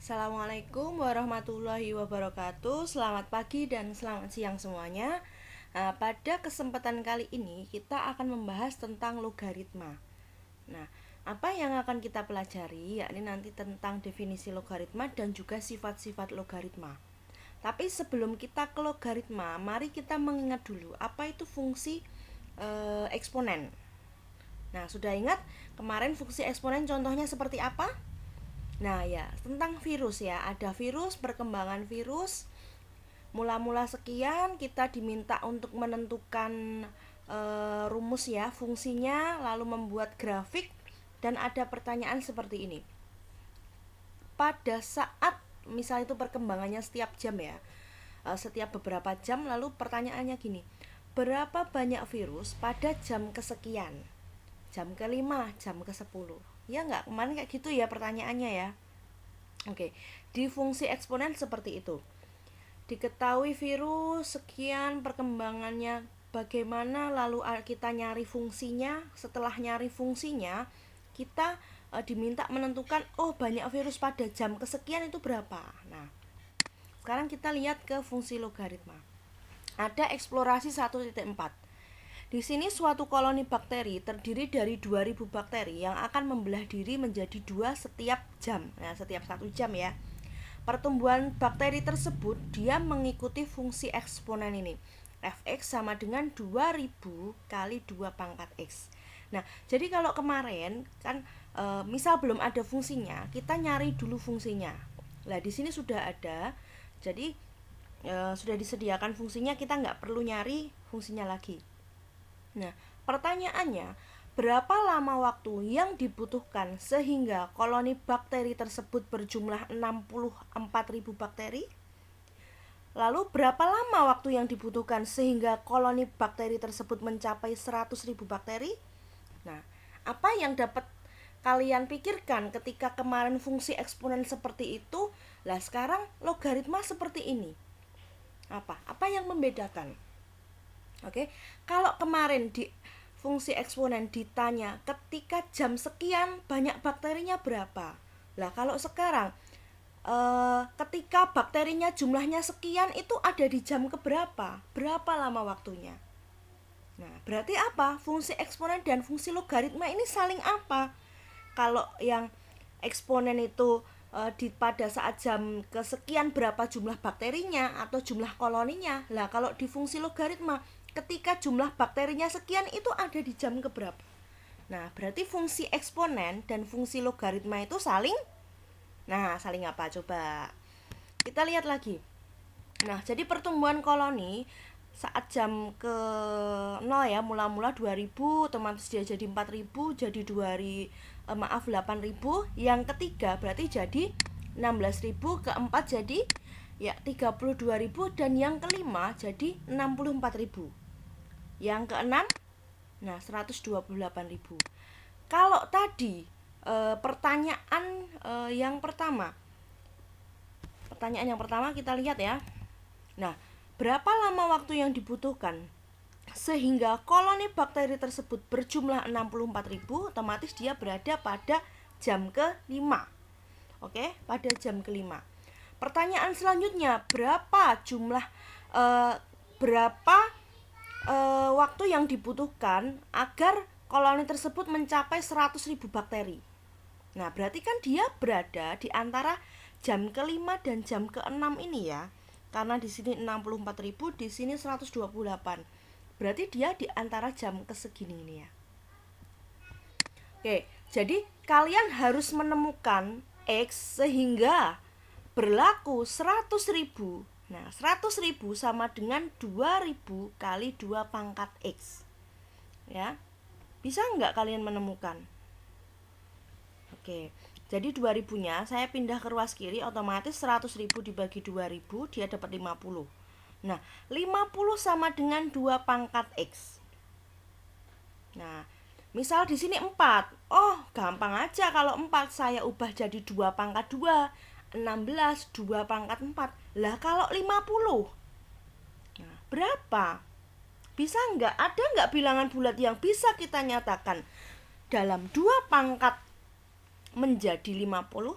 Assalamualaikum warahmatullahi wabarakatuh. Selamat pagi dan selamat siang semuanya. Pada kesempatan kali ini kita akan membahas tentang logaritma. Nah, apa yang akan kita pelajari yakni nanti tentang definisi logaritma dan juga sifat-sifat logaritma. Tapi sebelum kita ke logaritma, mari kita mengingat dulu apa itu fungsi eksponen. Nah, sudah ingat kemarin fungsi eksponen contohnya seperti apa? Nah ya, tentang virus ya, ada virus, perkembangan virus. Mula-mula sekian kita diminta untuk menentukan rumus ya, fungsinya, lalu membuat grafik. Dan ada pertanyaan seperti ini. Pada saat, misal itu perkembangannya setiap jam ya, setiap beberapa jam, lalu pertanyaannya gini, berapa banyak virus pada jam kesekian? Jam ke-5, jam ke-10. Ya nggak, kemarin kayak gitu ya pertanyaannya ya. Oke, di fungsi eksponen seperti itu. Diketahui virus sekian perkembangannya bagaimana, lalu kita nyari fungsinya. Setelah nyari fungsinya, kita diminta menentukan banyak virus pada jam kesekian itu berapa. Nah, sekarang kita lihat ke fungsi logaritma. Ada eksplorasi 1.4. Di sini suatu koloni bakteri terdiri dari 2000 bakteri yang akan membelah diri menjadi 2 setiap jam. Nah, setiap 1 jam ya. Pertumbuhan bakteri tersebut dia mengikuti fungsi eksponen ini. Fx sama dengan 2000 kali 2 pangkat x. Nah, jadi kalau kemarin kan misal belum ada fungsinya, kita nyari dulu fungsinya. Nah, di sini sudah ada. Jadi sudah disediakan fungsinya, kita nggak perlu nyari fungsinya lagi. Nah, pertanyaannya, berapa lama waktu yang dibutuhkan sehingga koloni bakteri tersebut berjumlah 64.000 bakteri? Lalu, berapa lama waktu yang dibutuhkan sehingga koloni bakteri tersebut mencapai 100.000 bakteri? Nah, apa yang dapat kalian pikirkan ketika kemarin fungsi eksponen seperti itu? Lah, sekarang logaritma seperti ini. Apa yang membedakan? Oke, kalau kemarin di fungsi eksponen ditanya ketika jam sekian banyak bakterinya berapa. Lah kalau sekarang ketika bakterinya jumlahnya sekian itu ada di jam keberapa? Berapa lama waktunya? Nah, berarti apa? Fungsi eksponen dan fungsi logaritma ini saling apa? Kalau yang eksponen itu pada saat jam kesekian berapa jumlah bakterinya atau jumlah koloninya. Lah kalau di fungsi logaritma ketika jumlah bakterinya sekian itu ada di jam keberapa. Nah, berarti fungsi eksponen dan fungsi logaritma itu saling apa? Coba kita lihat lagi. Nah, jadi pertumbuhan koloni saat jam ke 0 ya, mula-mula 2000, otomatis dia jadi 4000, jadi 8000, yang ketiga berarti jadi 16000, keempat jadi ya 32000, dan yang kelima jadi 64000. Yang keenam, 128.000. Kalau tadi pertanyaan yang pertama kita lihat ya. Nah, berapa lama waktu yang dibutuhkan sehingga koloni bakteri tersebut berjumlah 64.000, otomatis dia berada pada jam ke-5. Oke, pada jam ke-5. Pertanyaan selanjutnya, berapa waktu yang dibutuhkan agar koloni tersebut mencapai 100.000 bakteri. Nah, berarti kan dia berada di antara jam ke-5 dan jam ke-6 ini ya. Karena di sini 64.000, di sini 128. Berarti dia di antara jam kesegini ini ya. Oke, jadi kalian harus menemukan X sehingga berlaku 100.000. Nah, 100.000 sama dengan 2000 kali 2 pangkat X. Ya. Bisa nggak kalian menemukan? Oke, jadi 2000-nya saya pindah ke ruas kiri, otomatis 100.000 dibagi 2000, dia dapat 50. Nah, 50 sama dengan 2 pangkat X. Nah, misal di sini 4. Gampang aja kalau 4 saya ubah jadi 2 pangkat 2. 16, 2 pangkat 4. Lah kalau 50, nah, berapa? Bisa nggak? Ada nggak bilangan bulat yang bisa kita nyatakan dalam 2 pangkat menjadi 50?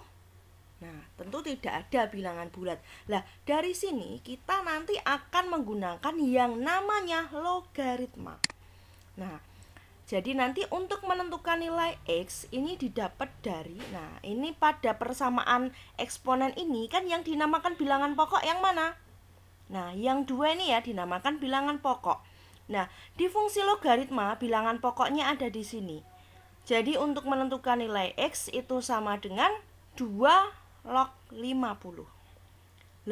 Nah, tentu tidak ada bilangan bulat. Nah, dari sini kita nanti akan menggunakan yang namanya logaritma. Nah, jadi nanti untuk menentukan nilai X ini didapat dari, nah ini pada persamaan eksponen ini kan yang dinamakan bilangan pokok yang mana? Nah, yang dua ini ya dinamakan bilangan pokok. Nah, di fungsi logaritma bilangan pokoknya ada di sini. Jadi untuk menentukan nilai X itu sama dengan 2 log 50.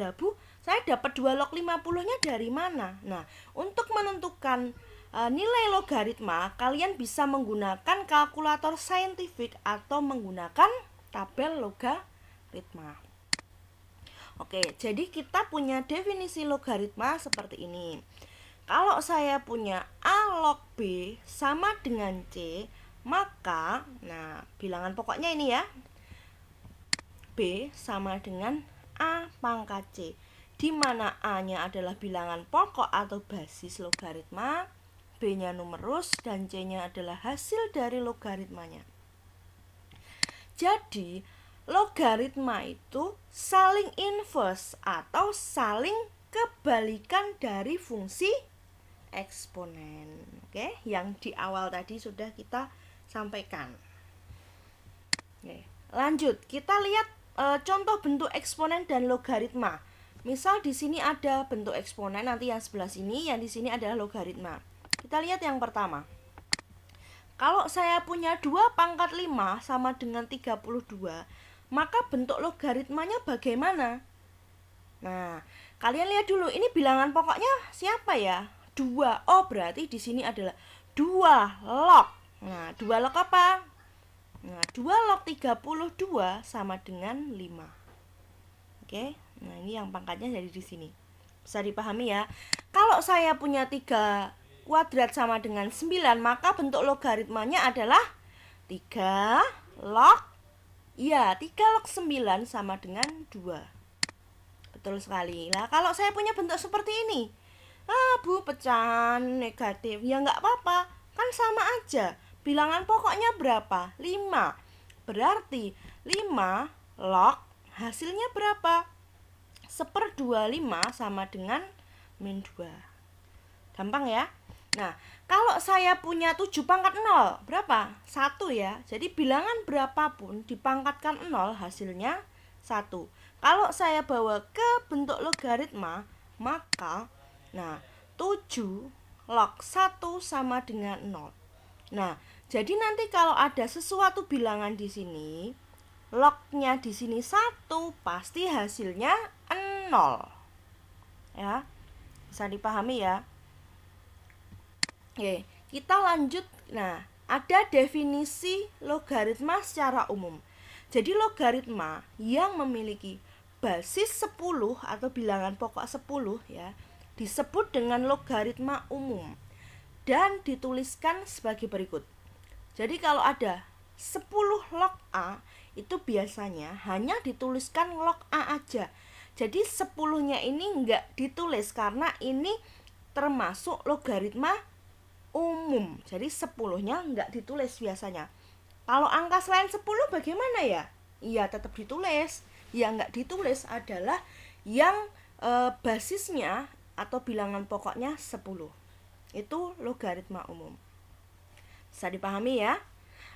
Lah Bu, saya dapat 2 log 50-nya dari mana? Nah, untuk menentukan nilai logaritma, kalian bisa menggunakan kalkulator saintifik atau menggunakan tabel logaritma. Oke, jadi kita punya definisi logaritma seperti ini. Kalau saya punya A log B sama dengan C, maka, nah bilangan pokoknya ini ya, B sama dengan A pangkat C, di mana A-nya adalah bilangan pokok atau basis logaritma, B-nya numerus, dan C-nya adalah hasil dari logaritmanya. Jadi, logaritma itu saling inverse atau saling kebalikan dari fungsi eksponen. Oke, yang di awal tadi sudah kita sampaikan. Oke, lanjut, kita lihat contoh bentuk eksponen dan logaritma. Misal di sini ada bentuk eksponen, nanti yang sebelah sini, yang di sini adalah logaritma. Kita lihat yang pertama. Kalau saya punya 2 pangkat 5 sama dengan 32, maka bentuk logaritmanya bagaimana? Nah, kalian lihat dulu, ini bilangan pokoknya siapa ya? 2. Oh, berarti di sini adalah 2 log. Nah, 2 log apa? Nah, 2 log 32 sama dengan 5. Oke, nah ini yang pangkatnya jadi di sini. Bisa dipahami ya? Kalau saya punya 3 kuadrat sama dengan 9, maka bentuk logaritmanya adalah 3 log, ya 3 log 9 sama dengan 2. Betul sekali. Nah, kalau saya punya bentuk seperti ini, Bu, pecahan negatif, ya nggak apa-apa, kan sama aja. Bilangan pokoknya berapa? 5. Berarti 5 log hasilnya berapa? 1/25 sama dengan min 2. Gampang ya? Nah, kalau saya punya 7 pangkat 0, berapa? 1 ya. Jadi bilangan berapapun dipangkatkan 0 hasilnya 1. Kalau saya bawa ke bentuk logaritma, maka nah 7 log 1 sama dengan 0. Nah, jadi nanti kalau ada sesuatu bilangan di sini, lognya di sini 1, pasti hasilnya 0. Ya. Bisa dipahami ya? Oke, kita lanjut. Nah, ada definisi logaritma secara umum. Jadi logaritma yang memiliki basis 10 atau bilangan pokok 10 ya, disebut dengan logaritma umum dan dituliskan sebagai berikut. Jadi kalau ada 10 log A, itu biasanya hanya dituliskan log A aja. Jadi 10-nya ini enggak ditulis karena ini termasuk logaritma umum. Jadi 10-nya enggak ditulis biasanya. Kalau angka selain 10 bagaimana ya? Iya, tetap ditulis. Yang enggak ditulis adalah yang basisnya atau bilangan pokoknya 10. Itu logaritma umum. Bisa dipahami ya?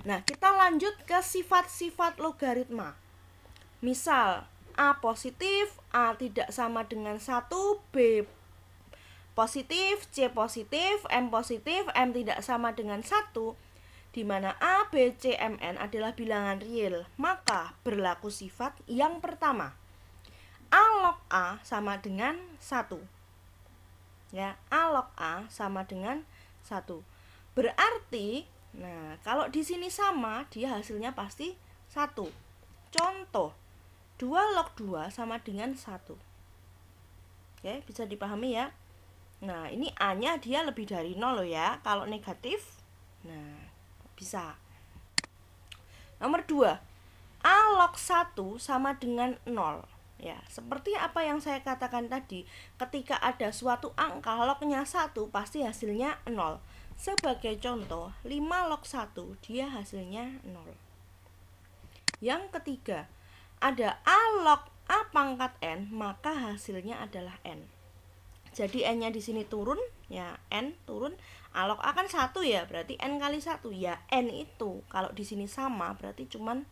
Nah, kita lanjut ke sifat-sifat logaritma. Misal, A positif, A tidak sama dengan 1, B positif, C positif, M tidak sama dengan 1, di mana A, B, C, M, N adalah bilangan real. Maka berlaku sifat yang pertama. A log A sama dengan 1. Ya, A log A sama dengan 1. Berarti, nah, kalau di sini sama, dia hasilnya pasti 1. Contoh, 2 log 2 sama dengan 1. Oke, bisa dipahami ya? Nah, ini A-nya dia lebih dari 0 loh ya. Kalau negatif, nah, bisa. Nomor 2, A log 1 sama dengan 0. Ya, seperti apa yang saya katakan tadi, ketika ada suatu angka lognya 1, pasti hasilnya 0. Sebagai contoh, 5 log 1, dia hasilnya 0. Yang ketiga, ada A log A pangkat N, maka hasilnya adalah N. Jadi N-nya di sini turun, ya N turun. A log A kan 1 ya, berarti N kali 1. Ya N itu kalau di sini sama berarti cuman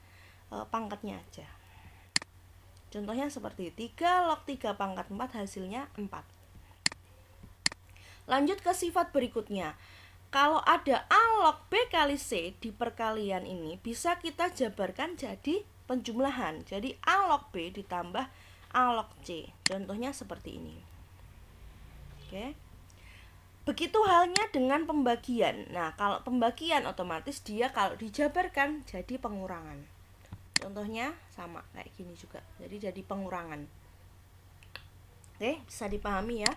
pangkatnya aja. Contohnya seperti 3 log 3 pangkat 4 hasilnya 4. Lanjut ke sifat berikutnya. Kalau ada A log B kali C di perkalian ini bisa kita jabarkan jadi penjumlahan. Jadi A log B ditambah A log C. Contohnya seperti ini. Oke. Begitu halnya dengan pembagian. Nah, kalau pembagian otomatis dia kalau dijabarkan jadi pengurangan. Contohnya sama kayak gini juga. Jadi pengurangan. Oke, bisa dipahami ya.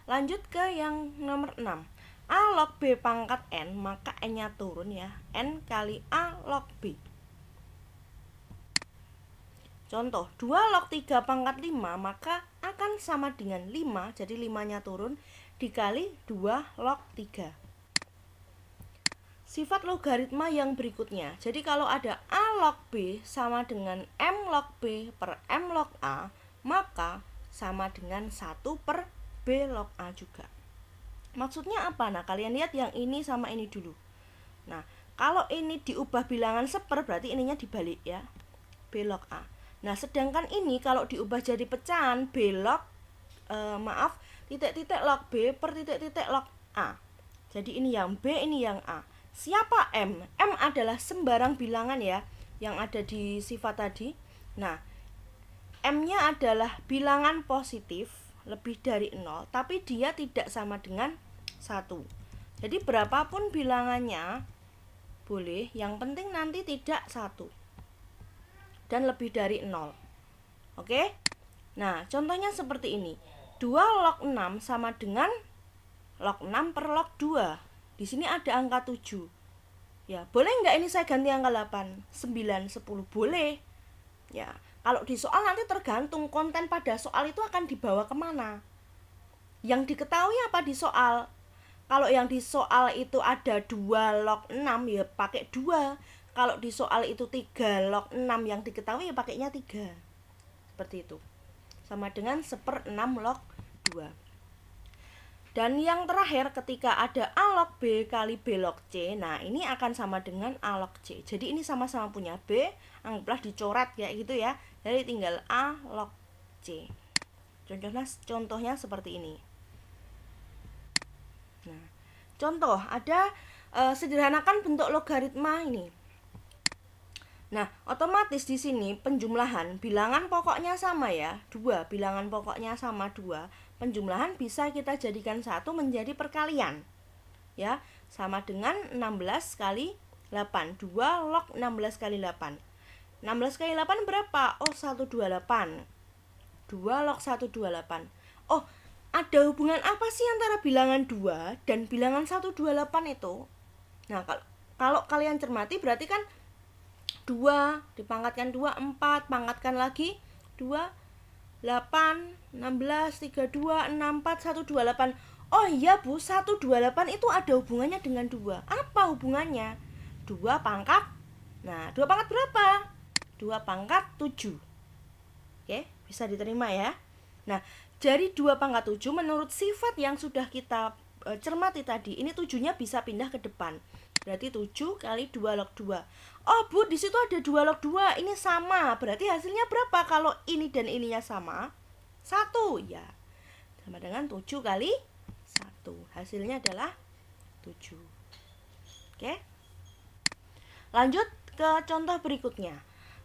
Lanjut ke yang nomor 6. A log B pangkat N, maka N-nya turun ya. N kali A log B. Contoh, 2 log 3 pangkat 5, maka akan sama dengan 5. Jadi 5-nya turun dikali 2 log 3. Sifat logaritma yang berikutnya. Jadi kalau ada A log B sama dengan M log B per M log A, maka sama dengan 1 per B log A juga. Maksudnya apa? Nah, kalian lihat yang ini sama ini dulu. Nah, kalau ini diubah bilangan seper berarti ininya dibalik ya. B log A. Nah, sedangkan ini kalau diubah jadi pecahan B log titik-titik log B per titik-titik log A. Jadi ini yang B, ini yang A. Siapa M? M adalah sembarang bilangan ya yang ada di sifat tadi. Nah, M-nya adalah bilangan positif lebih dari 0, tapi dia tidak sama dengan 1. Jadi berapapun bilangannya boleh, yang penting nanti tidak 1 dan lebih dari 0. Oke? Nah, contohnya seperti ini. 2 log 6 sama dengan log 6 per log 2. Di sini ada angka 7. Ya, boleh nggak ini saya ganti angka 8, 9, 10? Boleh. Ya, kalau di soal nanti tergantung konten pada soal itu akan dibawa kemana. Yang diketahui apa di soal. Kalau yang di soal itu ada 2 log 6 ya pakai 2. Kalau di soal itu 3 log 6 yang diketahui ya pakainya 3. Seperti itu. Sama dengan 1/6 log 2. Dan yang terakhir ketika ada A log B kali B log C, nah ini akan sama dengan A log C. Jadi ini sama-sama punya B, anggaplah dicoret kayak gitu ya. Jadi tinggal A log C. Contohnya seperti ini. Nah, contoh ada sederhanakan bentuk logaritma ini. Nah, otomatis di sini penjumlahan bilangan pokoknya sama ya, 2, bilangan pokoknya sama 2. Penjumlahan bisa kita jadikan 1 menjadi perkalian. Ya, sama dengan 16 kali 8. 2 log 16 kali 8. 16 kali 8 berapa? Oh, 128. 2 log 128. Oh, ada hubungan apa sih antara bilangan 2 dan bilangan 128 itu? Nah, kalau kalian cermati berarti kan 2 dipangkatkan 2, 4, pangkatkan lagi 2, 8, 16, 32, 64, 128. Oh iya Bu, 128 itu ada hubungannya dengan 2. Apa hubungannya? 2 pangkat. Nah, 2 pangkat berapa? 2 pangkat 7. Oke, bisa diterima ya. Nah, dari 2 pangkat 7 menurut sifat yang sudah kita cermati tadi, ini 7-nya bisa pindah ke depan. Berarti 7 kali 2 log 2. Oh Bu, di situ ada 2 log 2. Ini sama. Berarti hasilnya berapa kalau ini dan ininya sama? 1 ya. Sama dengan 7 kali 1. Hasilnya adalah 7. Oke. Lanjut ke contoh berikutnya.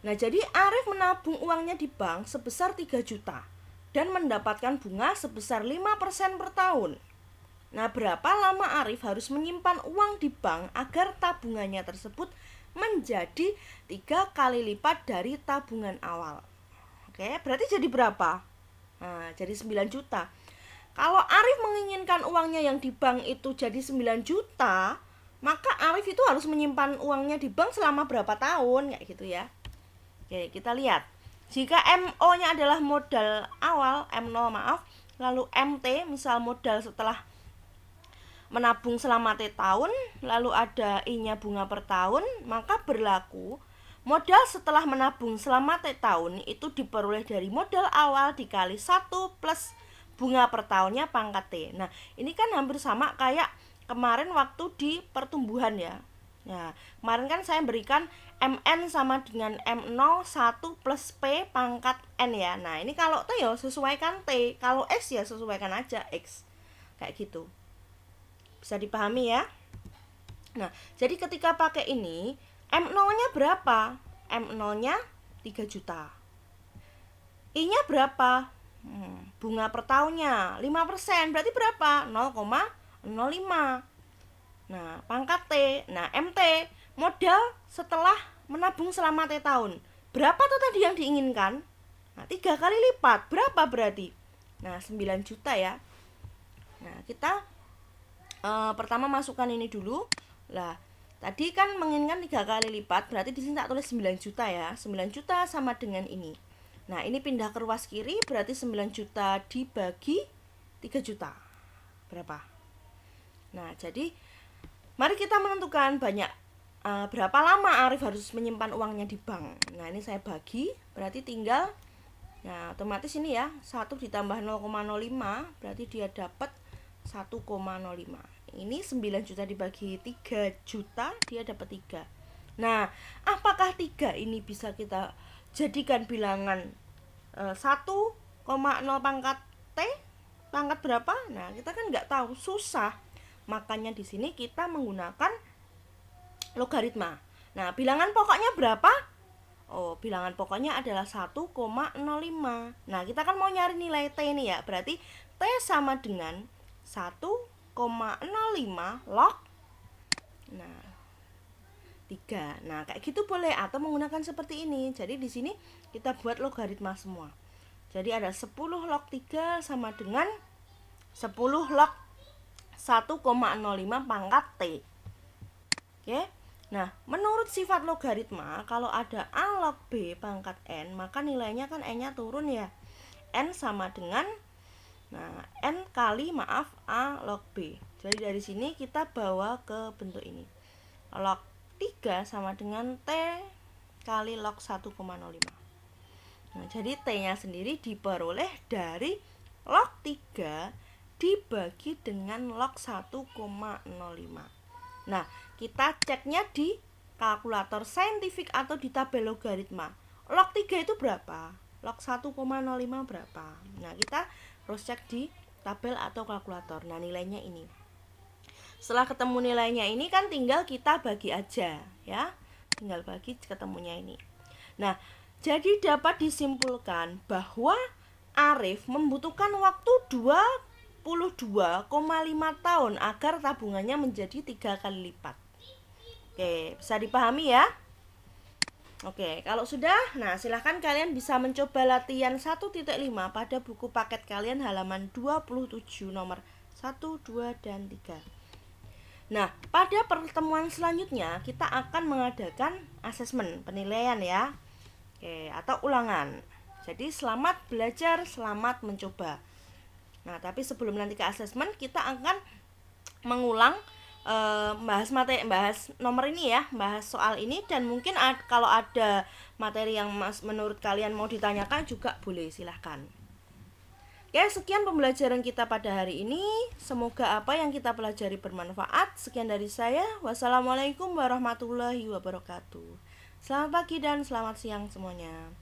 Nah, jadi Arif menabung uangnya di bank sebesar 3 juta dan mendapatkan bunga sebesar 5% per tahun. Nah, berapa lama Arif harus menyimpan uang di bank agar tabungannya tersebut menjadi 3 kali lipat dari tabungan awal? Oke, berarti jadi berapa? Nah, jadi 9 juta. Kalau Arif menginginkan uangnya yang di bank itu jadi 9 juta, maka Arif itu harus menyimpan uangnya di bank selama berapa tahun? Kayak gitu ya. Oke, kita lihat. Jika MO-nya adalah modal awal, M0 maaf, lalu MT misal modal setelah menabung selama T tahun, lalu ada I-nya bunga per tahun, maka berlaku Modal setelah menabung selama tahun itu diperoleh dari modal awal dikali 1 plus bunga per tahunnya pangkat T. Nah, ini kan hampir sama kayak kemarin waktu di pertumbuhan ya. Nah, kemarin kan saya berikan MN sama dengan M0 1 plus P pangkat N ya. Nah, ini kalau T ya sesuaikan T, kalau X ya sesuaikan aja X. Kayak gitu. Bisa dipahami ya? Nah, jadi ketika pakai ini, M0-nya berapa? M0-nya 3 juta. I-nya berapa? Bunga per tahunnya 5%, berarti berapa? 0,05. Nah, pangkat T. Nah, MT, modal setelah menabung selama T tahun. Berapa tuh tadi yang diinginkan? Nah, 3 kali lipat. Berapa berarti? Nah, 9 juta ya. Nah, kita pertama masukkan ini dulu. Lah, tadi kan menginginkan 3 kali lipat, berarti di sini tak tulis 9 juta ya. 9 juta sama dengan ini. Nah, ini pindah ke ruas kiri, berarti 9 juta dibagi 3 juta. Berapa? Nah, jadi mari kita menentukan berapa lama Arif harus menyimpan uangnya di bank. Nah, ini saya bagi, berarti tinggal, nah otomatis ini ya, 1 ditambah 0,05, berarti dia dapat 1,05. Ini 9 juta dibagi 3 juta, dia dapat 3. Nah, apakah 3 ini bisa kita jadikan bilangan 1,0 pangkat T? Pangkat berapa? Nah, kita kan nggak tahu, susah. Makanya di sini kita menggunakan logaritma. Nah, bilangan pokoknya berapa? Oh, bilangan pokoknya adalah 1,05. Nah, kita kan mau nyari nilai T ini ya. Berarti T sama dengan 1,05 log 3. Nah, kayak gitu boleh, atau menggunakan seperti ini. Jadi di sini kita buat logaritma semua. Jadi ada 10 log 3 sama dengan 10 log 1,05 pangkat T. Oke. Nah, menurut sifat logaritma, kalau ada A log B pangkat N, maka nilainya kan N-nya turun ya. N sama dengan N kali A log B. Jadi dari sini kita bawa ke bentuk ini. Log 3 sama dengan T kali log 1,05. Nah, jadi T-nya sendiri diperoleh dari log 3 dibagi dengan log 1,05. Nah, kita ceknya di kalkulator saintifik atau di tabel logaritma. Log 3 itu berapa? Log 1,05 berapa? Nah, kita cross check di tabel atau kalkulator. Nah, nilainya ini. Setelah ketemu nilainya ini kan tinggal kita bagi aja ya. Tinggal bagi ketemunya ini. Nah, jadi dapat disimpulkan bahwa Arif membutuhkan waktu 22,5 tahun agar tabungannya menjadi 3 kali lipat. Oke, bisa dipahami ya? Oke, kalau sudah, nah silahkan kalian bisa mencoba latihan 1.5 pada buku paket kalian halaman 27 nomor 1, 2, dan 3. Nah, pada pertemuan selanjutnya kita akan mengadakan asesmen penilaian ya. Oke, atau ulangan. Jadi selamat belajar, selamat mencoba. Nah, tapi sebelum nanti ke asesmen kita akan mengulang bahas nomor ini ya, bahas soal ini, dan mungkin kalau ada materi yang menurut kalian mau ditanyakan juga boleh, silahkan. Oke, sekian pembelajaran kita pada hari ini. Semoga apa yang kita pelajari bermanfaat. Sekian dari saya. Wassalamualaikum warahmatullahi wabarakatuh. Selamat pagi dan selamat siang semuanya.